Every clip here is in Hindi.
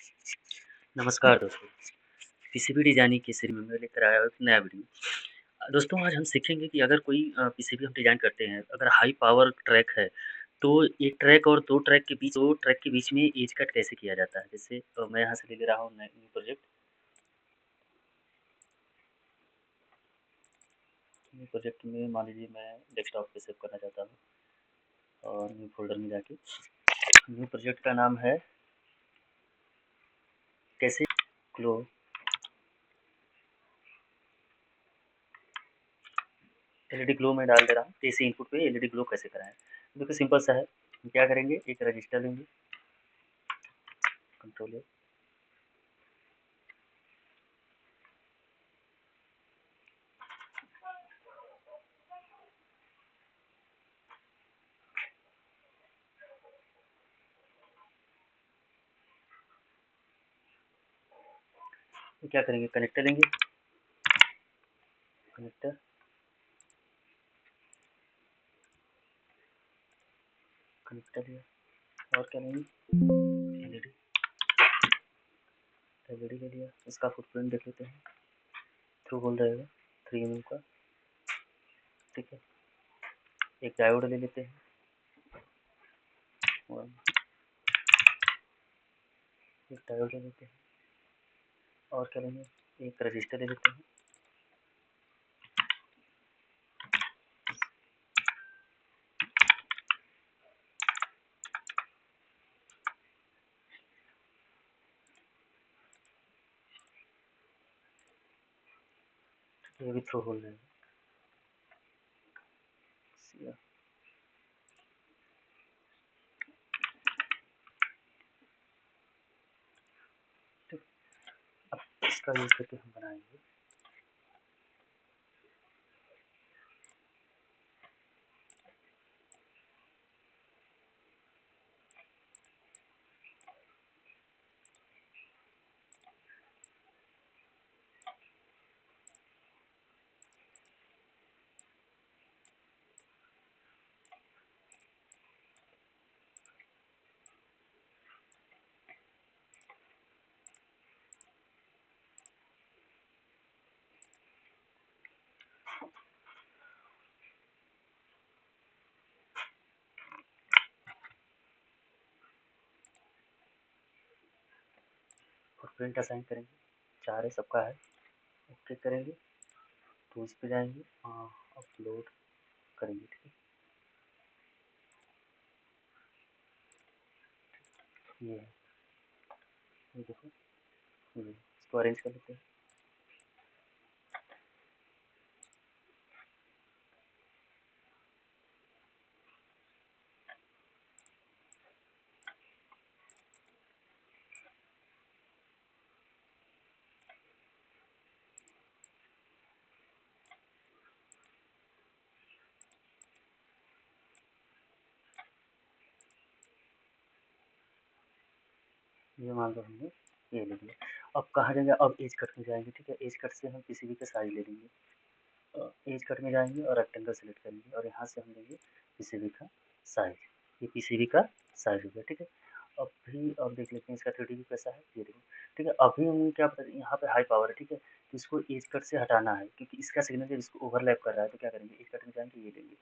नमस्कार दोस्तों, पीसीबी डिज़ाइनिंग की सीरीज़ में मैं लेकर आया हूँ एक नया वीडियो। दोस्तों आज हम सीखेंगे कि अगर कोई पीसीबी हम डिज़ाइन करते हैं, अगर हाई पावर ट्रैक है, तो 1 ट्रैक और 2 ट्रैक के बीच में एज कट कैसे किया जाता है? जैसे मैं यहाँ से ले रहा हूँ नए न्यू प्रोजेक्ट। न्यू प्रोजेक्ट में मान लीजिए मैं डेस्कटॉप पे सेव करना चाहता हूँ और न्यू फ़ोल्डर में जाके न्यू प्रोजेक्ट का नाम है कैसे ग्लो एलईडी ग्लो में डाल दे रहा हूँ। एसी इनपुट पे एलईडी ग्लो कैसे कराएँ? देखो सिंपल सा है, हम क्या करेंगे एक रजिस्टर लेंगे, कंट्रोल ए तो क्या करेंगे कनेक्टर लेंगे, कनेक्टर कनेक्टर लिया और क्या लेंगे एलईडी एलईडी ले लिया। इसका फुटप्रिंट देख लेते हैं, थ्रू होल रहेगा 3 mm का, ठीक है। एक डायोड ले लेते हैं और एक डायोड ले लेते हैं और क्या लेंगे एक रजिस्टर ले लेते हैं। ये भी थ्रू होल रहेगा। ठीक, अब इसका यूज करके हम बनाएंगे फुटप्रिंट असाइन करेंगे, 4 है सबका है, ओके करेंगे तो इस पे जाएंगे अपलोड करेंगे, ठीक है। ये है, ये देखो, ये इसको अरेंज कर लेते हैं। ये मान लो हमने ये ले लिया। अब कहाँ जाएंगे, अब एज कट में जाएंगे, ठीक है। एज कट से हम पीसीबी का साइज ले लेंगे, एज कट में जाएंगे और रेक्टेंगल सेलेक्ट करेंगे और यहाँ से हम लेंगे पीसीबी का साइज। ये पीसीबी का साइज हो गया, ठीक है। अभी अब देख लेते हैं इसका 3D व्यू कैसा है, ये देखो, ठीक है। अभी हम क्या बता रहे हैं, यहाँ पे हाई पावर है, ठीक है, तो इसको एज कट से हटाना है क्योंकि इसका सिग्नल जब इसको ओवरलैप कर रहा है, तो क्या करेंगे एज कट में जाएंगे, ये लेंगे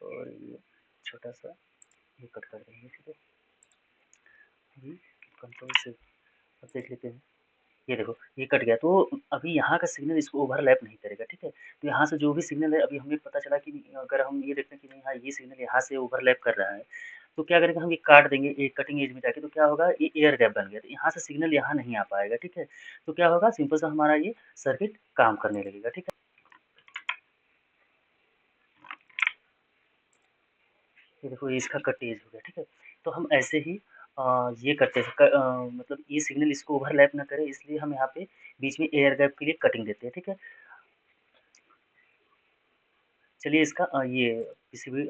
और ये छोटा सा ये कट कर देंगे, ठीक है। अभी कंट्रोल से अब देख लेते हैं, ये देखो ये कट गया, तो अभी यहाँ का सिग्नल इसको ओवरलैप नहीं करेगा, ठीक है। तो यहाँ से जो भी सिग्नल है, अभी हमें पता चला कि अगर हम ये देखते हैं कि नहीं हाँ ये सिग्नल यहाँ से ओवरलैप कर रहा है, तो क्या करेंगे हम ये काट देंगे एक कटिंग एज में जाके, तो क्या होगा ये एयर गैप बन गया, तो यहाँ से सिग्नल यहाँ नहीं आ पाएगा, ठीक है। तो क्या होगा सिंपल सा हमारा ये सर्किट काम करने लगेगा, ठीक है। ये देखो ये इसका कट एज हो गया, ठीक है। तो हम ऐसे ही ये करते हैं मतलब ये सिग्नल इसको ओवरलैप ना करे, इसलिए हम यहाँ पे बीच में एयर गैप के लिए कटिंग देते हैं, ठीक है। चलिए इसका ये पीसीबी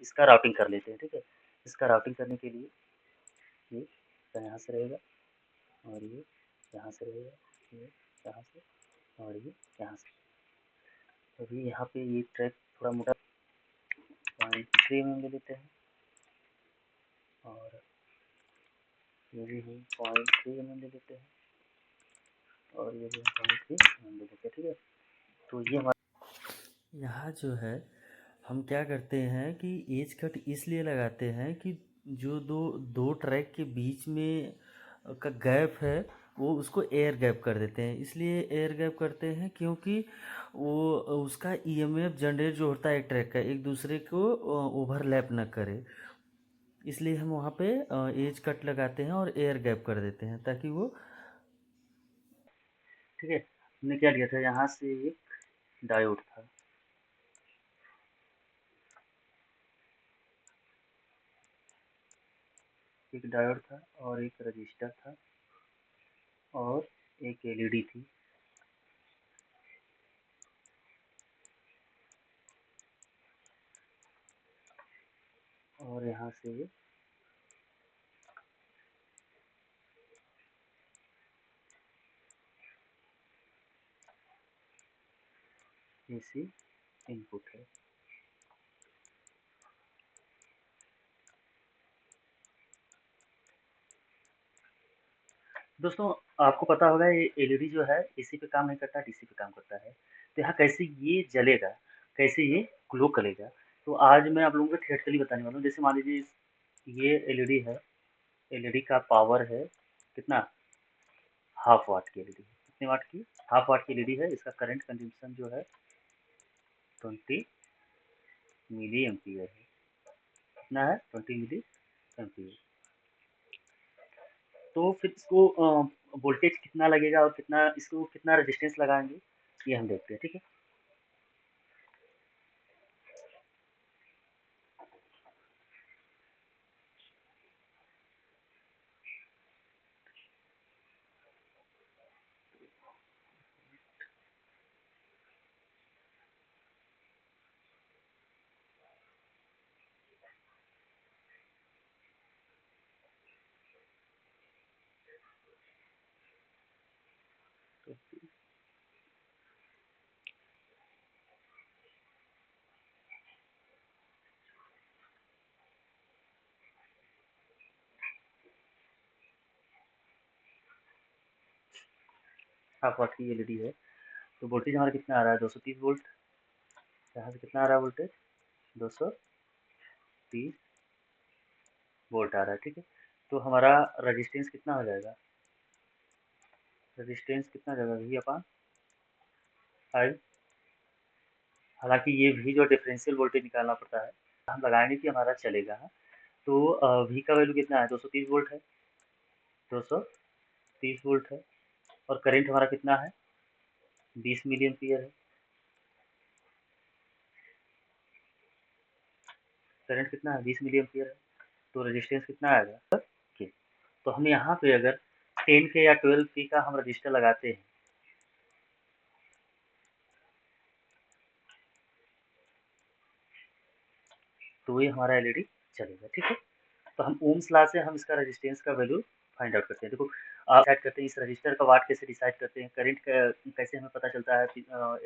इसका राउटिंग कर लेते हैं, ठीक है। इसका राउटिंग करने के लिए ये यहाँ से रहेगा और ये यहाँ से रहेगा, ये यहाँ से और ये यहाँ से। अभी यहाँ पे ये ट्रैक थोड़ा मोटा 0.3 mm ले लेते हैं और ये भी हम 0.3 mm ले लेते हैं और ये भी हम 0.3 mm ले लेते हैं, ठीक है। तो ये हमारा यहाँ जो है हम क्या करते हैं कि एज कट इसलिए लगाते हैं कि जो दो दो ट्रैक के बीच में का गैप है वो उसको एयर गैप कर देते हैं। इसलिए एयर गैप करते हैं क्योंकि वो उसका ईएमएफ जनरेट जो होता है एक ट्रैक का एक दूसरे को ओवरलैप ना करे। इसलिए हम वहाँ पे एज कट लगाते हैं और एयर गैप कर देते हैं ताकि वो, ठीक है। हमने क्या लिया था, यहाँ से एक डायोड था, एक डायोड था और एक रजिस्टर था और एक एलईडी थी। और यहाँ से एसी इनपुट है। दोस्तों आपको पता होगा ये एलईडी जो है एसी पे काम नहीं करता, डीसी पे काम करता है। तो यहाँ कैसे ये जलेगा, कैसे ये ग्लो करेगा, तो आज मैं आप लोगों को थियोरेटिकली बताने वाला हूँ। जैसे मान लीजिए ये एलईडी है, एलईडी का पावर है कितना, हाफ वाट की एलईडी है। कितने वाट की, हाफ वाट की एलईडी है। इसका करंट कंजम्पशन जो है 20 मिली एम्पियर है। कितना है, 20 मिली एम्पियर। तो फिर इसको वोल्टेज कितना लगेगा और कितना इसको कितना रेजिस्टेंस लगाएंगे ये हम देखते हैं, ठीक है। तो हाफ वाट की एलईडी है। तो वोल्टेज हमारा कितना आ रहा है, 230 वोल्ट। यहाँ से कितना आ रहा है वोल्टेज, 230 वोल्ट आ रहा है, ठीक है। तो हमारा रजिस्टेंस कितना हो जाएगा, रजिस्टेंस कितना हो जाएगा, वी अपॉन आई। हालांकि ये भी जो डिफरेंशियल वोल्टेज निकालना पड़ता है, हम लगाएंगे कि हमारा चलेगा। तो वी का वैल्यू कितना है, 230 वोल्ट है, 230 वोल्ट है। और करंट हमारा कितना है, 20 मिली एम्पियर है। करंट कितना है, 20 मिली एम्पियर है। तो रेजिस्टेंस कितना आएगा के। तो हम यहाँ पे अगर 10 के या 12 के का हम रजिस्टर लगाते हैं तो ये हमारा एलईडी चलेगा, ठीक है। तो हम ओम्स लॉ से हम इसका रेजिस्टेंस का वैल्यू फाइंड आउट करते हैं। देखो आप डिसाइड करते हैं इस रजिस्टर का वाट कैसे डिसाइड करते हैं, करंट कैसे हमें पता चलता है,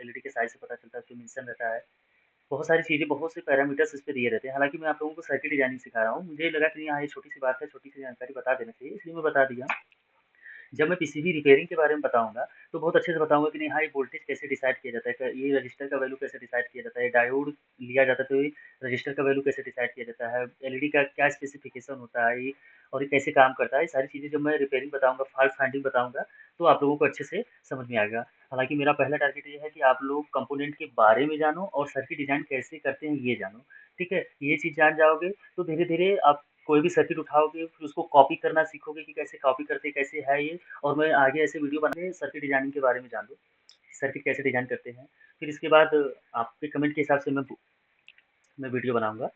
एलईडी के साइज से पता चलता है, उसमें मेंशन रहता है। बहुत सारी चीज़ें, बहुत से पैरामीटर्स इस पे दिए रहते हैं। हालांकि मैं आप लोगों को सर्किट डिजाइनिंग सिखा रहा हूँ, मुझे लगा कि यहाँ ये छोटी सी बात है, छोटी सी जानकारी बता देना चाहिए, इसलिए मैं बता दिया। जब मैं पीसीबी रिपेयरिंग के बारे में बताऊँगा, तो बहुत अच्छे से बताऊँगा कि नहीं हाँ, ये वोल्टेज कैसे डिसाइड किया जाता है, ये रजिस्टर का वैल्यू कैसे डिसाइड किया जाता है, डायोड लिया जाता है तो ये रजिस्टर का वैल्यू कैसे डिसाइड किया जाता है, एलईडी का क्या स्पेसिफिकेशन होता है ये, और ये कैसे काम करता है। ये सारी चीज़ें जब मैं रिपेयरिंग बताऊँगा, फॉल्ट फाइंडिंग बताऊँगा, तो आप लोगों को अच्छे से समझ में आएगा। हालाँकि मेरा पहला टारगेट ये है कि आप लोग कंपोनेंट के बारे में जानो और सर्किट डिज़ाइन कैसे करते हैं ये जानो, ठीक है। ये चीज़ जान जाओगे तो धीरे-धीरे आप कोई भी सर्किट उठाओगे, फिर उसको कॉपी करना सीखोगे कि कैसे कॉपी करते हैं, कैसे है ये। और मैं आगे ऐसे वीडियो बनाने सर्किट डिजाइनिंग के बारे में जान लो, सर्किट कैसे डिजाइन करते हैं। फिर इसके बाद आपके कमेंट के हिसाब से मैं वीडियो बनाऊंगा।